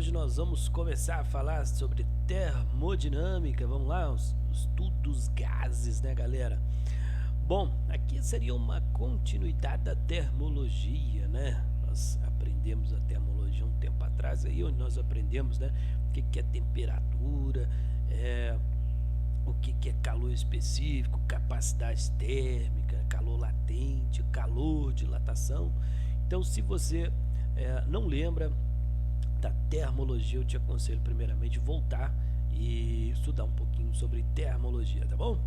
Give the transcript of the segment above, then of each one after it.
hoje nós vamos começar a falar sobre termodinâmica. Vamos lá, os estudos dos gases, né, galera? Bom, aqui seria uma continuidade da termologia, né? Nós aprendemos a termologia um tempo atrás, aí onde nós aprendemos, né, o que é temperatura, o que é calor específico, capacidade térmica, calor latente, calor, dilatação. Então, se você não lembra da termologia, eu te aconselho primeiramente voltar e estudar um pouquinho sobre termologia, tá bom?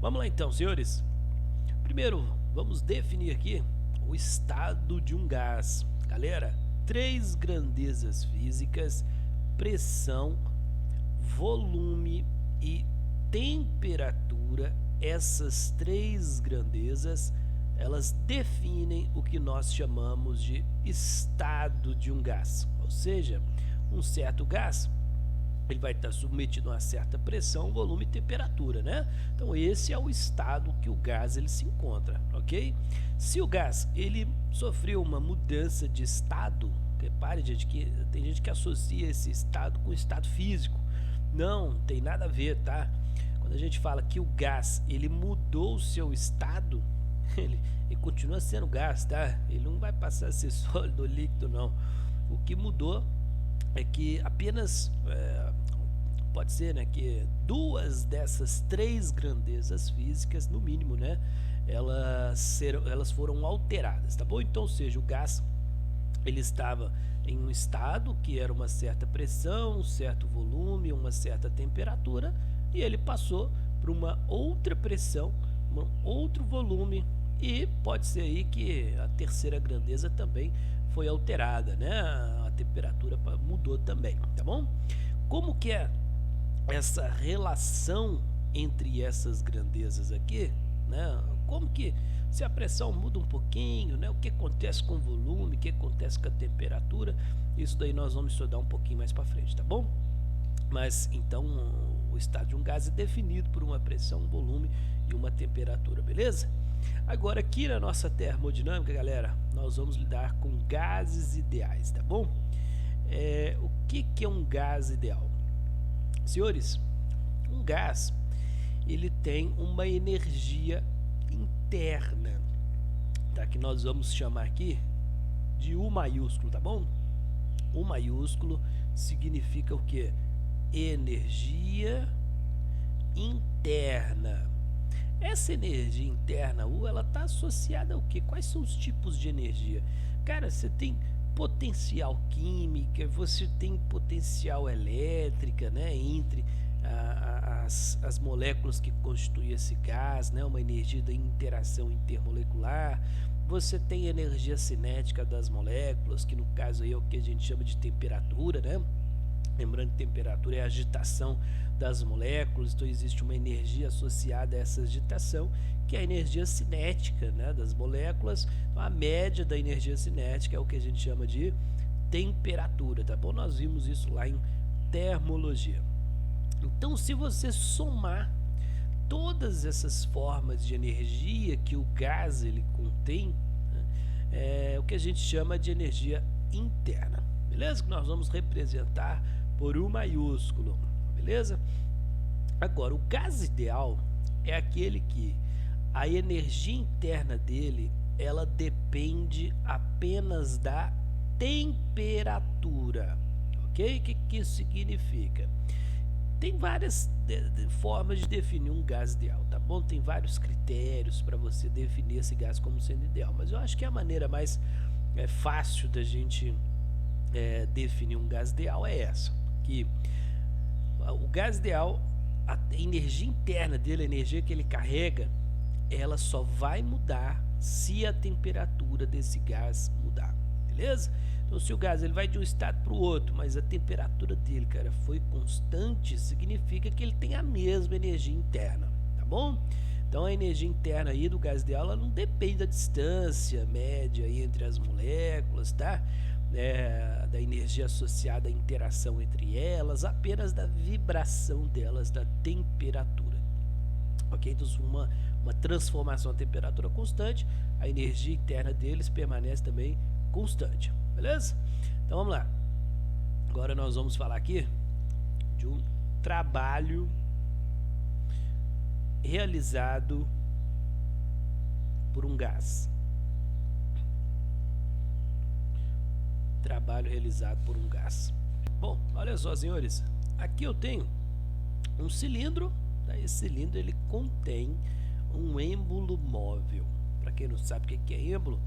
Vamos lá então, senhores. Primeiro, vamos definir aqui o estado de um gás. Galera, 3 grandezas físicas: pressão, volume e temperatura. Essas 3 grandezas, elas definem o que nós chamamos de estado de um gás. Ou seja, um certo gás, ele vai estar submetido a uma certa pressão, volume e temperatura, né? Então esse é o estado que o gás ele se encontra, ok? Se o gás ele sofreu uma mudança de estado, repare, gente, que tem gente que associa esse estado com o estado físico. Não tem nada a ver, tá? Quando a gente fala que o gás ele mudou o seu estado, ele continua sendo gás, tá? Ele não vai passar a ser sólido ou líquido, não. O que mudou é que apenas pode ser, né, que 2 dessas 3 grandezas físicas, no mínimo, né, elas foram alteradas, tá bom? Então, ou seja, o gás ele estava em um estado que era uma certa pressão, um certo volume, uma certa temperatura, e ele passou para uma outra pressão, um outro volume, e pode ser aí que a terceira grandeza também foi alterada, né? A temperatura mudou também, tá bom? Como que é essa relação entre essas grandezas aqui, né? Como que se a pressão muda um pouquinho, né? O que acontece com o volume, o que acontece com a temperatura? Isso daí nós vamos estudar um pouquinho mais para frente, tá bom? Mas então o estado de um gás é definido por uma pressão, um volume e uma temperatura, beleza? Agora aqui na nossa termodinâmica, galera, nós vamos lidar com gases ideais, tá bom? O que é um gás ideal? Senhores, um gás ele tem uma energia interna, tá? Que nós vamos chamar aqui de U maiúsculo, tá bom? U maiúsculo significa o que? Energia interna. Essa energia interna U, ela está associada ao que? Quais são os tipos de energia? Cara, você tem potencial química, você tem potencial elétrica, né, entre as moléculas que constituem esse gás, né, uma energia da interação intermolecular. Você tem energia cinética das moléculas, que no caso aí é o que a gente chama de temperatura, né? Lembrando que temperatura é a agitação das moléculas, então existe uma energia associada a essa agitação, que é a energia cinética, né, das moléculas. Então, a média da energia cinética é o que a gente chama de temperatura, tá bom? Nós vimos isso lá em termologia. Então, se você somar todas essas formas de energia que o gás ele contém, né, é o que a gente chama de energia interna, beleza? Que nós vamos representar por U maiúsculo, beleza? Agora, o gás ideal é aquele que a energia interna dele, ela depende apenas da temperatura, ok? O que isso significa? Tem várias formas de definir um gás ideal, tá bom? Tem vários critérios para você definir esse gás como sendo ideal, mas eu acho que a maneira mais fácil da gente definir um gás ideal é essa, que o gás ideal, a energia interna dele, a energia que ele carrega, ela só vai mudar se a temperatura desse gás mudar, beleza? Então, se o gás ele vai de um estado para o outro, mas a temperatura dele, cara, foi constante, significa que ele tem a mesma energia interna, tá bom? Então, a energia interna aí do gás ideal, ela não depende da distância média aí entre as moléculas, tá? Da energia associada à interação entre elas, apenas da vibração delas, da temperatura, ok? Então, uma transformação a temperatura constante, a energia interna deles permanece também constante, beleza? Então vamos lá. Agora nós vamos falar aqui de um trabalho realizado por um gás. Trabalho realizado por um gás. Bom, olha só, senhores, aqui eu tenho um cilindro, tá? Esse cilindro ele contém um êmbolo móvel. Para quem não sabe o que é êmbolo,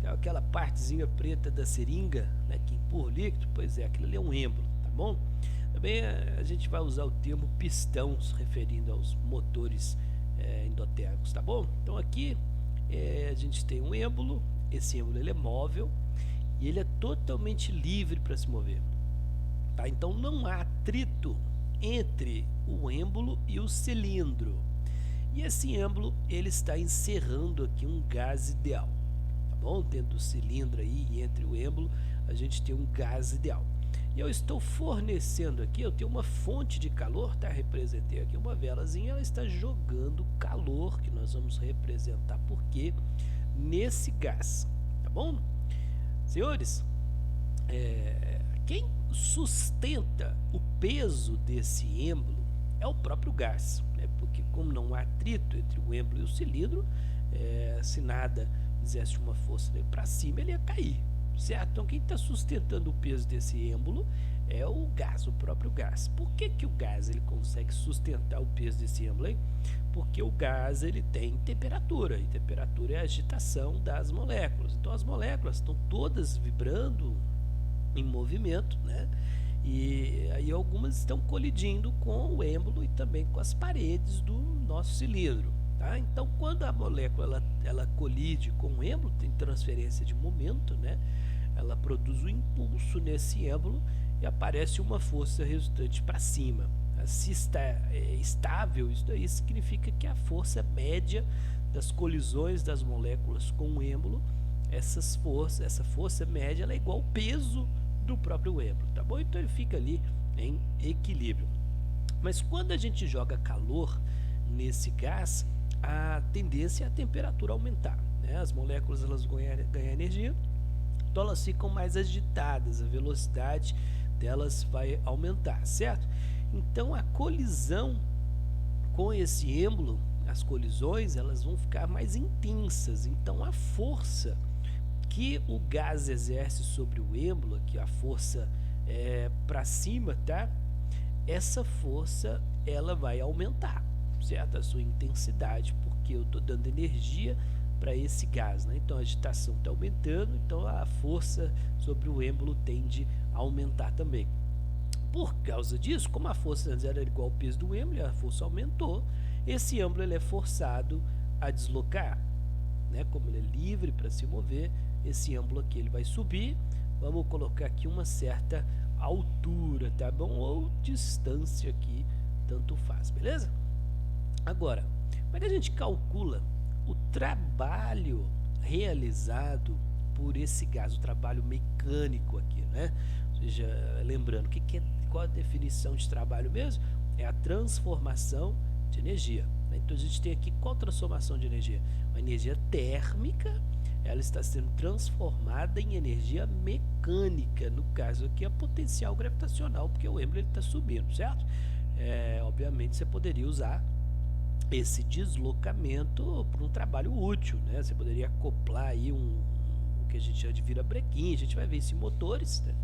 é aquela partezinha preta da seringa, né, que empurra o líquido. Pois é, aquilo ali é um êmbolo, tá bom? Também a gente vai usar o termo pistão se referindo aos motores endotérmicos, tá bom? Então aqui a gente tem um êmbolo. Esse êmbolo ele é móvel e ele é totalmente livre para se mover, tá? Então não há atrito entre o êmbolo e o cilindro. E esse êmbolo ele está encerrando aqui um gás ideal, tá bom? Dentro do cilindro aí e entre o êmbolo a gente tem um gás ideal. E eu estou fornecendo aqui, eu tenho uma fonte de calor, tá? Representei aqui uma velazinha, ela está jogando calor, que nós vamos representar porque nesse gás, tá bom? Senhores, quem sustenta o peso desse êmbolo é o próprio gás, né? Porque como não há atrito entre o êmbolo e o cilindro, se nada fizesse uma força para cima, ele ia cair, certo? Então quem está sustentando o peso desse êmbolo é o gás, o próprio gás. Por que o gás ele consegue sustentar o peso desse êmbolo aí? Porque o gás ele tem temperatura, e temperatura é a agitação das moléculas. Então as moléculas estão todas vibrando em movimento, né? E aí algumas estão colidindo com o êmbolo e também com as paredes do nosso cilindro, tá? Então quando a molécula ela colide com o êmbolo, tem transferência de momento, né? Ela produz um impulso nesse êmbolo e aparece uma força resultante para cima. Se está estável, isso daí significa que a força média das colisões das moléculas com o êmbolo, essa força média ela é igual ao peso do próprio êmbolo, tá bom? Então ele fica ali em equilíbrio. Mas quando a gente joga calor nesse gás, a tendência é a temperatura aumentar, né? As moléculas elas ganham energia, então elas ficam mais agitadas, a velocidade delas vai aumentar, certo? Então a colisão com esse êmbolo, as colisões elas vão ficar mais intensas. Então a força que o gás exerce sobre o êmbolo, aqui a força para cima, tá? Essa força ela vai aumentar, certo? A sua intensidade, porque eu estou dando energia para esse gás, né? Então a agitação está aumentando, então a força sobre o êmbolo tende a aumentar também. Por causa disso, como a força antes era igual ao peso do êmbolo e a força aumentou, esse êmbolo ele é forçado a deslocar, né? Como ele é livre para se mover, esse êmbolo aqui ele vai subir. Vamos colocar aqui uma certa altura, tá bom? Ou distância aqui, tanto faz, beleza? Agora, como é que a gente calcula o trabalho realizado por esse gás, o trabalho mecânico aqui, né? Ou seja, lembrando, qual a definição de trabalho mesmo? É a transformação de energia, né? Então a gente tem aqui qual transformação de energia? Uma energia térmica, ela está sendo transformada em energia mecânica, no caso aqui a potencial gravitacional, porque o êmbolo está subindo, certo? Obviamente você poderia usar esse deslocamento para um trabalho útil, né? Você poderia acoplar aí o que a gente chama de virabrequim, a gente vai ver isso em motores, né?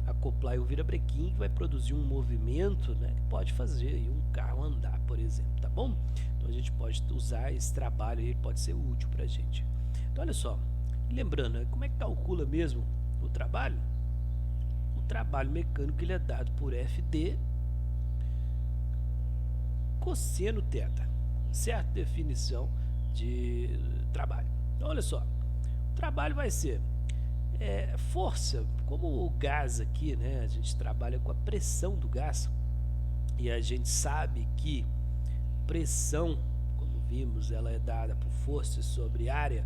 Acoplar aí o virabrequim que vai produzir um movimento, né? Que pode fazer aí um carro andar, por exemplo, tá bom? Então a gente pode usar esse trabalho aí, pode ser útil para a gente. Então olha só, lembrando, né? Como é que calcula mesmo o trabalho? O trabalho mecânico ele é dado por FD cosseno θ, certa definição de trabalho. Então olha só, o trabalho vai ser força, como o gás aqui, né? A gente trabalha com a pressão do gás e a gente sabe que pressão, como vimos, ela é dada por força sobre área.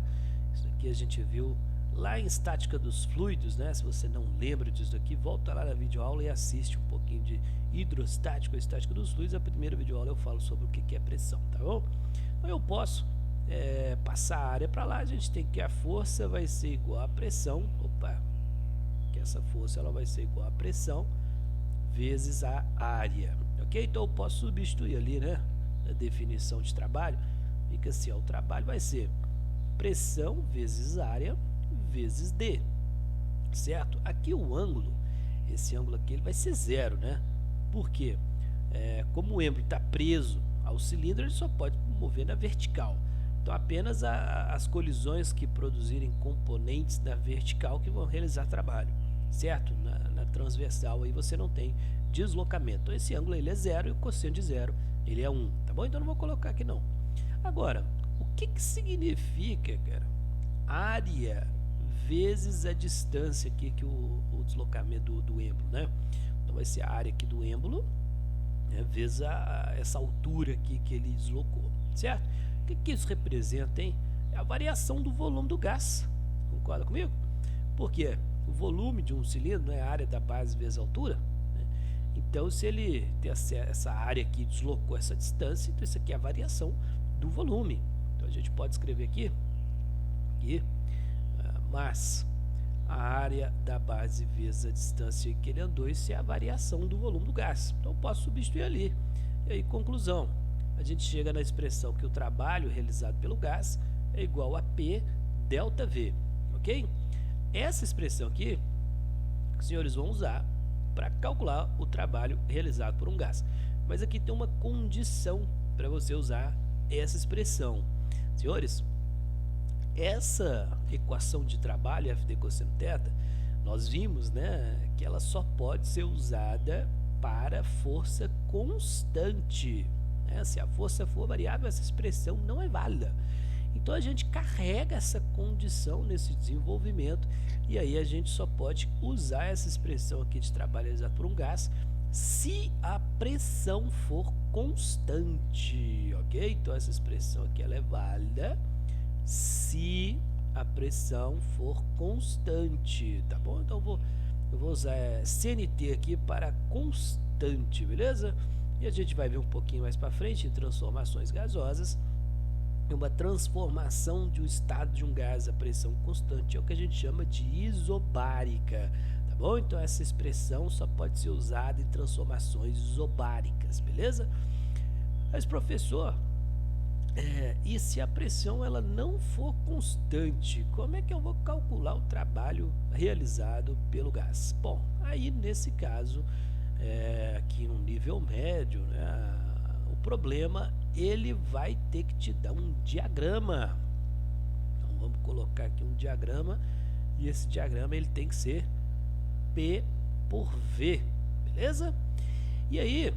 Isso aqui a gente viu lá em estática dos fluidos, né? Se você não lembra disso aqui, volta lá na videoaula e assiste um pouquinho de hidrostática ou estática dos fluidos. A primeira videoaula eu falo sobre o que é pressão, tá bom? Então eu posso passar a área para lá, a gente tem que a força vai ser igual à pressão, que essa força ela vai ser igual à pressão vezes a área, ok? Então eu posso substituir ali, né, a definição de trabalho, fica assim, ó, o trabalho vai ser pressão vezes área vezes D, certo? Aqui o ângulo, esse ângulo aqui, ele vai ser zero, né? Por quê? Como o êmbolo está preso ao cilindro, ele só pode mover na vertical. Então apenas as colisões que produzirem componentes na vertical que vão realizar trabalho, certo? Na transversal aí você não tem deslocamento. Então esse ângulo ele é zero e o cosseno de zero ele é 1, tá bom? Então não vou colocar aqui não. Agora, o que significa, cara, área vezes a distância aqui que o deslocamento do êmbolo, né? Então vai ser a área aqui do êmbolo, né, vezes essa altura aqui que ele deslocou, certo? O que isso representa, hein? É a variação do volume do gás, concorda comigo? Porque o volume de um cilindro é a área da base vezes a altura, né? Então se ele tem essa área aqui deslocou essa distância, então isso aqui é a variação do volume. Então a gente pode escrever aqui mas a área da base vezes a distância que ele andou, isso é a variação do volume do gás. Então eu posso substituir ali. E aí, conclusão, a gente chega na expressão que o trabalho realizado pelo gás é igual a P delta V, ok? Essa expressão aqui, os senhores vão usar para calcular o trabalho realizado por um gás. Mas aqui tem uma condição para você usar essa expressão. Senhores, essa equação de trabalho, Fd cosseno θ, nós vimos, né, que ela só pode ser usada para força constante, né? Se a força for variável, essa expressão não é válida. Então a gente carrega essa condição nesse desenvolvimento e aí a gente só pode usar essa expressão aqui de trabalho realizado por um gás se a pressão for constante, ok? Então essa expressão aqui ela é válida se a pressão for constante, tá bom? Então eu vou usar CNT aqui para constante, beleza? E a gente vai ver um pouquinho mais para frente em transformações gasosas. Uma transformação de um estado de um gás a pressão constante é o que a gente chama de isobárica, tá bom? Então essa expressão só pode ser usada em transformações isobáricas, beleza? Mas professor, e se a pressão ela não for constante, como é que eu vou calcular o trabalho realizado pelo gás? Bom, aí nesse caso, aqui no nível médio, né, o problema ele vai ter que te dar um diagrama. Então vamos colocar aqui um diagrama e esse diagrama ele tem que ser P por V, beleza? E aí,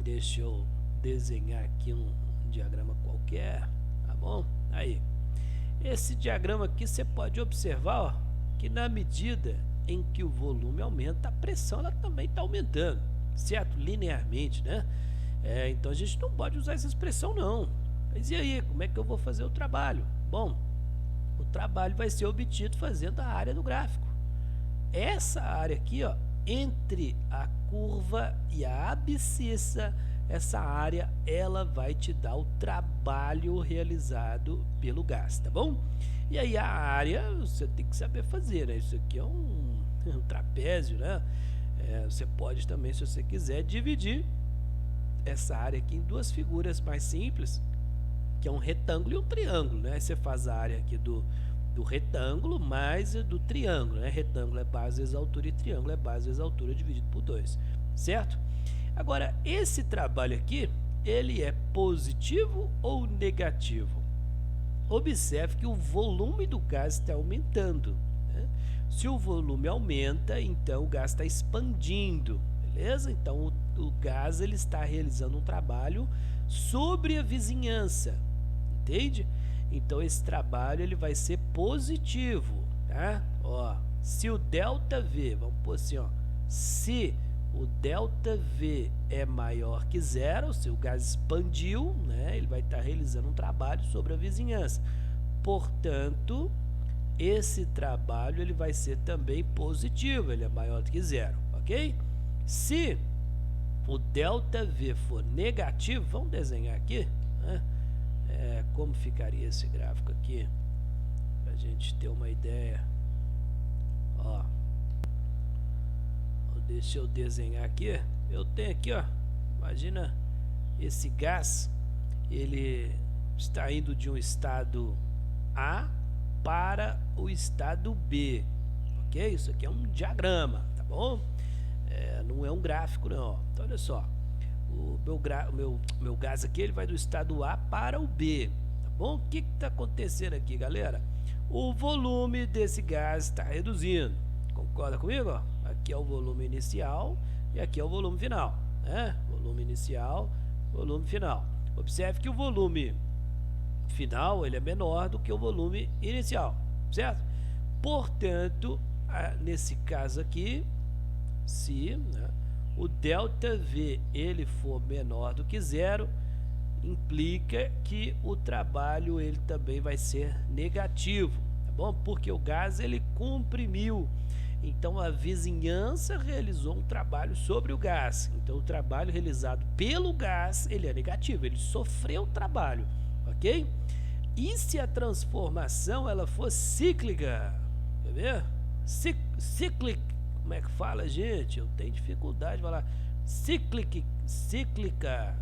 deixa eu desenhar aqui um diagrama qualquer, tá bom? Aí, esse diagrama aqui você pode observar, ó, que na medida em que o volume aumenta, a pressão ela também está aumentando, certo? Linearmente, né? Então a gente não pode usar essa expressão não. Mas e aí, como é que eu vou fazer o trabalho? Bom, o trabalho vai ser obtido fazendo a área do gráfico. Essa área aqui, ó, entre a curva e a abscissa, essa área ela vai te dar o trabalho realizado pelo gás, tá bom? E aí a área você tem que saber fazer, né? Isso aqui é um trapézio, né? Você pode também, se você quiser, dividir essa área aqui em duas figuras mais simples, que é um retângulo e um triângulo, né? Aí você faz a área aqui do retângulo mais do triângulo, né? Retângulo é base vezes altura e triângulo é base vezes altura dividido por 2, certo? Agora, esse trabalho aqui, ele é positivo ou negativo? Observe que o volume do gás está aumentando, né? Se o volume aumenta, então o gás está expandindo, beleza? Então o gás ele está realizando um trabalho sobre a vizinhança, entende? Então esse trabalho ele vai ser positivo, tá? Ó, se o ΔV, vamos pôr assim, ó, se o ΔV é maior que zero, se o gás expandiu, né, ele vai estar realizando um trabalho sobre a vizinhança. Portanto, esse trabalho ele vai ser também positivo, ele é maior do que zero, ok? Se o ΔV for negativo, vamos desenhar aqui, né? Como ficaria esse gráfico aqui, para a gente ter uma ideia. Ó, o deixa eu desenhar aqui. Eu tenho aqui, ó, imagina esse gás, ele está indo de um estado A para o estado B, ok? Isso aqui é um diagrama, tá bom? Não é um gráfico não. Então olha só, o meu gás aqui, ele vai do estado A para o B, tá bom? O que está acontecendo aqui, galera? O volume desse gás está reduzindo, concorda comigo? Ó? Aqui é o volume inicial e aqui é o volume final, né? Volume inicial, volume final. Observe que o volume final, ele é menor do que o volume inicial, certo? Portanto, nesse caso aqui, se, né, o ΔV ele for menor do que zero, implica que o trabalho ele também vai ser negativo, tá bom? Porque o gás ele comprimiu, então a vizinhança realizou um trabalho sobre o gás, então o trabalho realizado pelo gás ele é negativo, ele sofreu trabalho, ok? E se a transformação ela for cíclica, quer ver? Cíclica, como é que fala, gente? Eu tenho dificuldade de falar. Cíclica,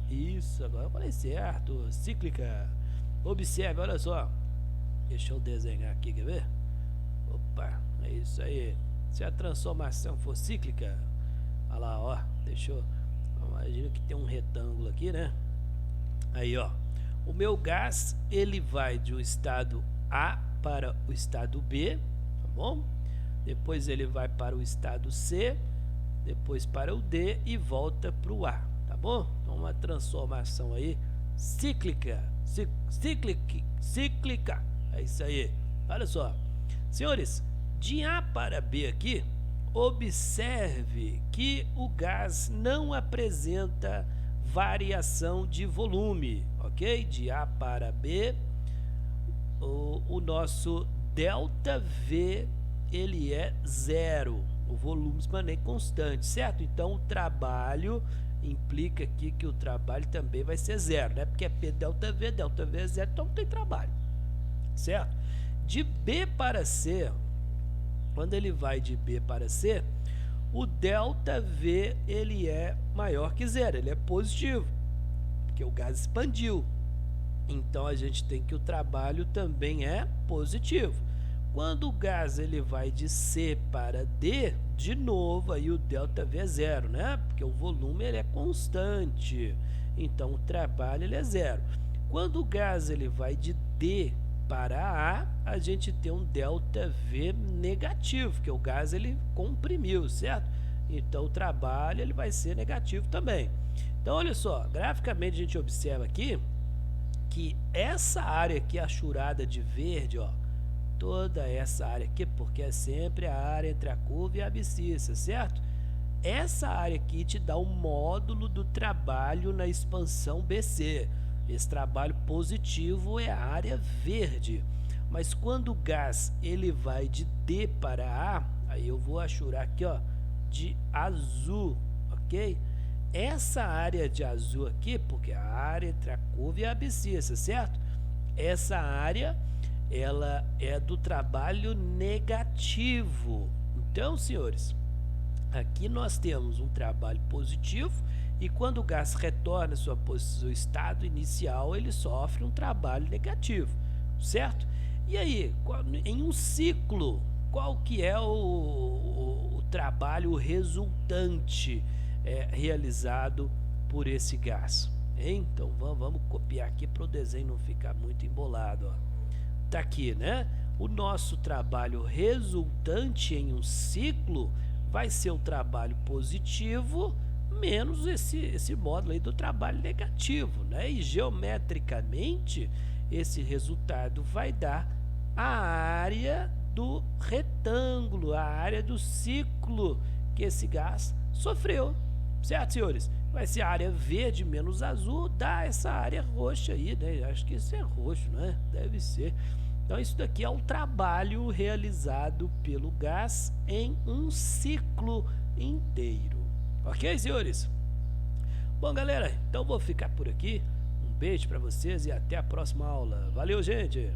isso, agora eu falei certo, cíclica. Observe, olha só, deixa eu desenhar aqui, quer ver? Opa, é isso aí. Se a transformação for cíclica, olha lá, ó, deixa eu, imagina que tem um retângulo aqui, né? Aí, ó, o meu gás, ele vai de um estado A para o estado B, tá bom? Depois ele vai para o estado C, depois para o D e volta para o A, tá bom? Então uma transformação aí cíclica, cíclica, é isso aí. Olha só, senhores, de A para B aqui, observe que o gás não apresenta variação de volume, ok? De A para B, o nosso ΔV ele é zero, o volume se mantém constante, certo? Então o trabalho implica aqui que o trabalho também vai ser zero, né? Porque é P ΔV é zero, então não tem trabalho, certo? De B para C, quando ele vai de B para C, o ΔV ele é maior que zero, ele é positivo, porque o gás expandiu. Então a gente tem que o trabalho também é positivo. Quando o gás ele vai de C para D, de novo aí o ΔV é zero, né? Porque o volume ele é constante. Então o trabalho ele é zero. Quando o gás ele vai de D para A gente tem um ΔV negativo, porque o gás ele comprimiu, certo? Então o trabalho ele vai ser negativo também. Então olha só, graficamente a gente observa aqui que essa área aqui achurada de verde, ó, toda essa área aqui, porque é sempre a área entre a curva e a abscissa, certo? Essa área aqui te dá o módulo do trabalho na expansão BC. Esse trabalho positivo é a área verde. Mas quando o gás ele vai de D para A, aí eu vou achurar aqui, ó, de azul, ok? Essa área de azul aqui, porque é a área entre a curva e a abscissa, certo? Essa área ela é do trabalho negativo. Então, senhores, aqui nós temos um trabalho positivo e quando o gás retorna ao seu estado inicial, ele sofre um trabalho negativo, certo? E aí, em um ciclo, qual que é o trabalho resultante realizado por esse gás? Hein? Então, vamos copiar aqui para o desenho não ficar muito embolado, ó. Tá aqui, né? O nosso trabalho resultante em um ciclo vai ser o trabalho positivo menos esse módulo aí do trabalho negativo, né? E geometricamente esse resultado vai dar a área do retângulo, a área do ciclo que esse gás sofreu, certo, senhores? Vai ser a área verde menos azul, dá essa área roxa aí, né? Acho que isso é roxo, né? Deve ser. Então isso daqui é um trabalho realizado pelo gás em um ciclo inteiro. Ok, senhores? Bom, galera, então vou ficar por aqui. Um beijo para vocês e até a próxima aula. Valeu, gente!